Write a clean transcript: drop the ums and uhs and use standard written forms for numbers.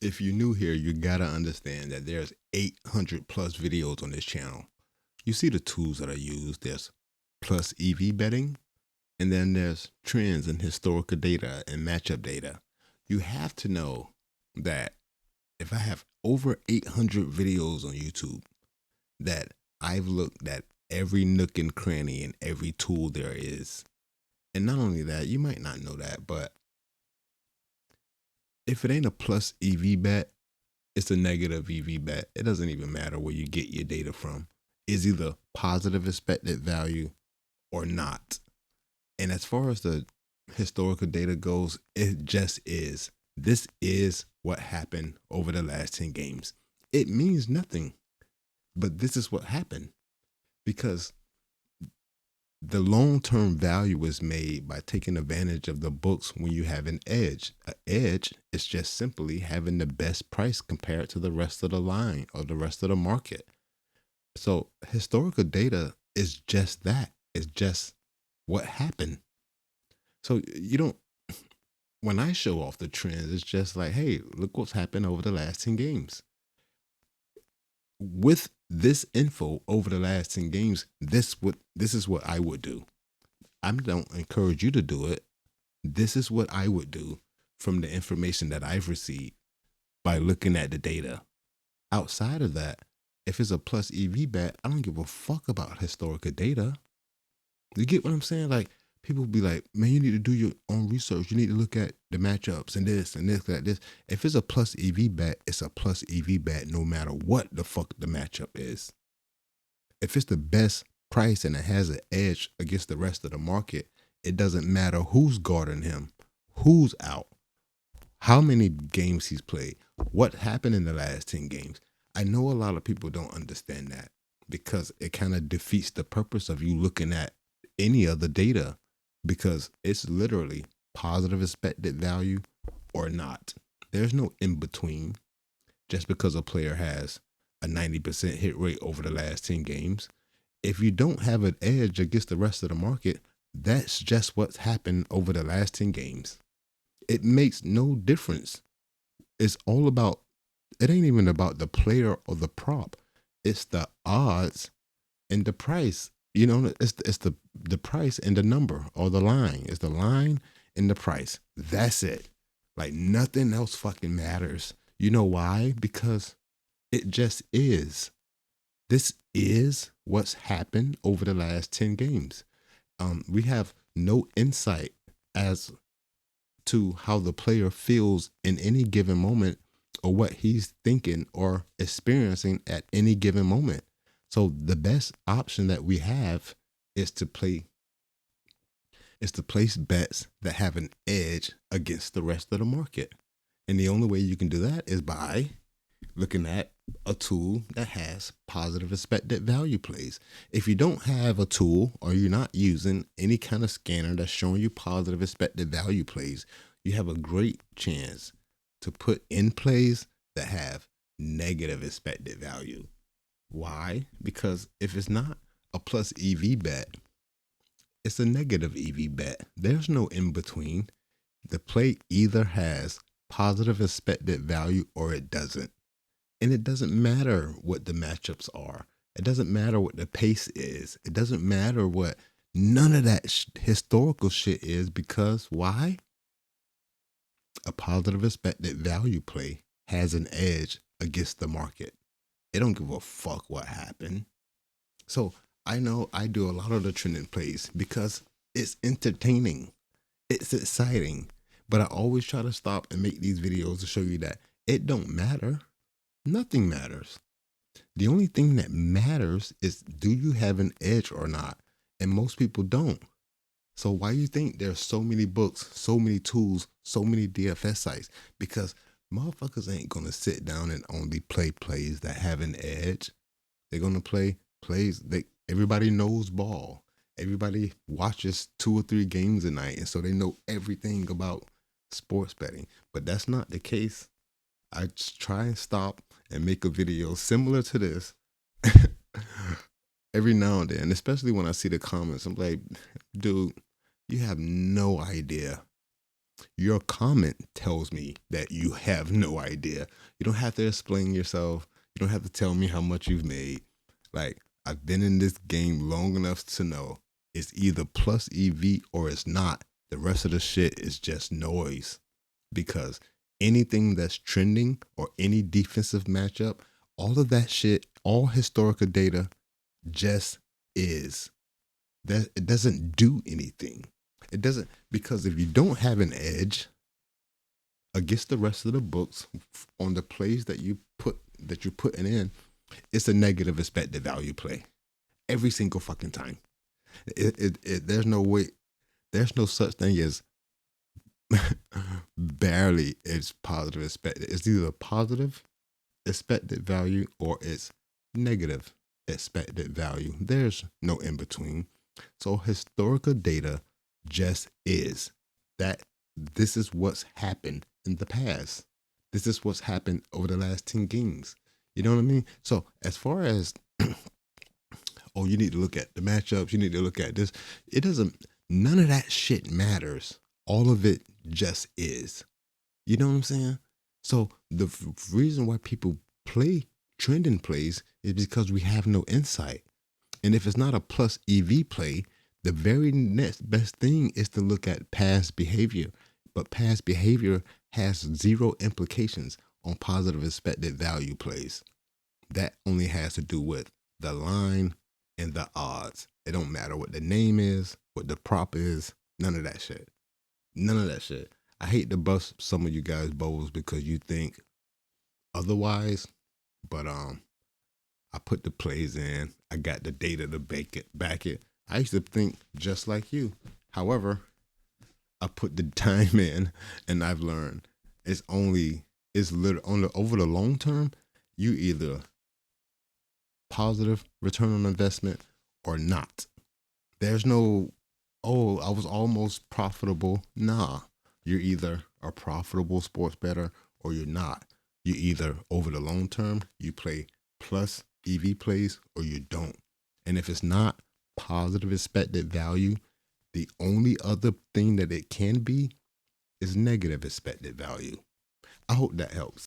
If you're new here, you gotta understand that there's 800 plus videos on this channel. You see the tools that are used. There's plus EV betting, and then there's trends and historical data and matchup data. You have to know that if I have over 800 videos on YouTube, that I've looked at every nook and cranny and every tool there is. And not only that, you might not know that, but if it ain't a plus EV bet, it's a negative EV bet. It doesn't even matter where you get your data from. It's either positive expected value or not. And as far as the historical data goes, it just is. This is what happened over the last 10 games. It means nothing, but this is what happened because the long-term value is made by taking advantage of the books when you have an edge. An edge is just simply having the best price compared to the rest of the line or the rest of the market. So historical data is just that. It's just what happened. So you don't, when I show off the trends, it's just like, hey, look what's happened over the last 10 games. With this info over the last 10 games, this is what I would do. I don't encourage you to do it. This is what I would do from the information that I've received by looking at the data. Outside of that, if it's a plus EV bet, I don't give a fuck about historical data. You get what I'm saying? Like, people be like, man, you need to do your own research. You need to look at the matchups and this and this, that, this. If it's a plus EV bet, it's a plus EV bet no matter what the fuck the matchup is. If it's the best price and it has an edge against the rest of the market, it doesn't matter who's guarding him, who's out, how many games he's played, what happened in the last 10 games. I know a lot of people don't understand that because it kind of defeats the purpose of you looking at any other data because it's literally positive expected value or not. There's no in between. Just because a player has a 90% hit rate over the last 10 games, if you don't have an edge against the rest of the market, that's just what's happened over the last 10 games. It makes no difference. It's all about, it ain't even about the player or the prop. It's the odds and the price. You know, it's the price and the number or the line. It's the line and the price. That's it. Like nothing else fucking matters. You know why? Because it just is. This is what's happened over the last 10 games. We have no insight as to how the player feels in any given moment or what he's thinking or experiencing at any given moment. So the best option that we have is to place bets that have an edge against the rest of the market. And the only way you can do that is by looking at a tool that has positive expected value plays. If you don't have a tool or you're not using any kind of scanner that's showing you positive expected value plays, you have a great chance to put in plays that have negative expected value. Why? Because if it's not a plus EV bet, it's a negative EV bet. There's no in between. The play either has positive expected value or it doesn't. And it doesn't matter what the matchups are. It doesn't matter what the pace is. It doesn't matter what none of that historical shit is because why? A positive expected value play has an edge against the market. It don't give a fuck what happened. So I know I do a lot of the trending plays because it's entertaining. It's exciting. But I always try to stop and make these videos to show you that it don't matter. Nothing matters. The only thing that matters is do you have an edge or not? And most people don't. So why do you think there's so many books, so many tools, so many DFS sites? Because motherfuckers ain't gonna sit down and only play plays that have an edge. They're gonna play plays that everybody knows ball. Everybody watches 2 or 3 games a night, and so they know everything about sports betting. But that's not the case. I just try and stop and make a video similar to this every now and then, especially when I see the comments. I'm like, dude, you have no idea Your comment tells me that you have no idea. You don't have to explain yourself. You don't have to tell me how much you've made. Like, I've been in this game long enough to know it's either plus EV or it's not. The rest of the shit is just noise, because anything that's trending or any defensive matchup, all of that shit, all historical data just is. That it doesn't do anything. It doesn't, because if you don't have an edge against the rest of the books on the plays that you're putting in, it's a negative expected value play every single fucking time. There's no way, there's no such thing as barely it's positive expected. It's either positive expected value or it's negative expected value. There's no in between. So historical data just is that. This is what's happened in the past. This is what's happened over the last 10 games. You know what I mean? So as far as, oh, you need to look at the matchups, you need to look at this, it doesn't, none of that shit matters. All of it just is. You know what I'm saying? So the reason why people play trending plays is because we have no insight. And if it's not a plus EV play, the very next best thing is to look at past behavior. But past behavior has zero implications on positive expected value plays. That only has to do with the line and the odds. It don't matter what the name is, what the prop is, none of that shit. None of that shit. I hate to bust some of you guys' bowls because you think otherwise, but I put the plays in. I got the data to back it. I used to think just like you. However, I put the time in, and I've learned it's literally over the long term. You either positive return on investment or not. There's no, oh, I was almost profitable. Nah, you're either a profitable sports bettor or you're not. You either over the long term you play plus EV plays or you don't. And if it's not positive expected value, the only other thing that it can be is negative expected value. I hope that helps.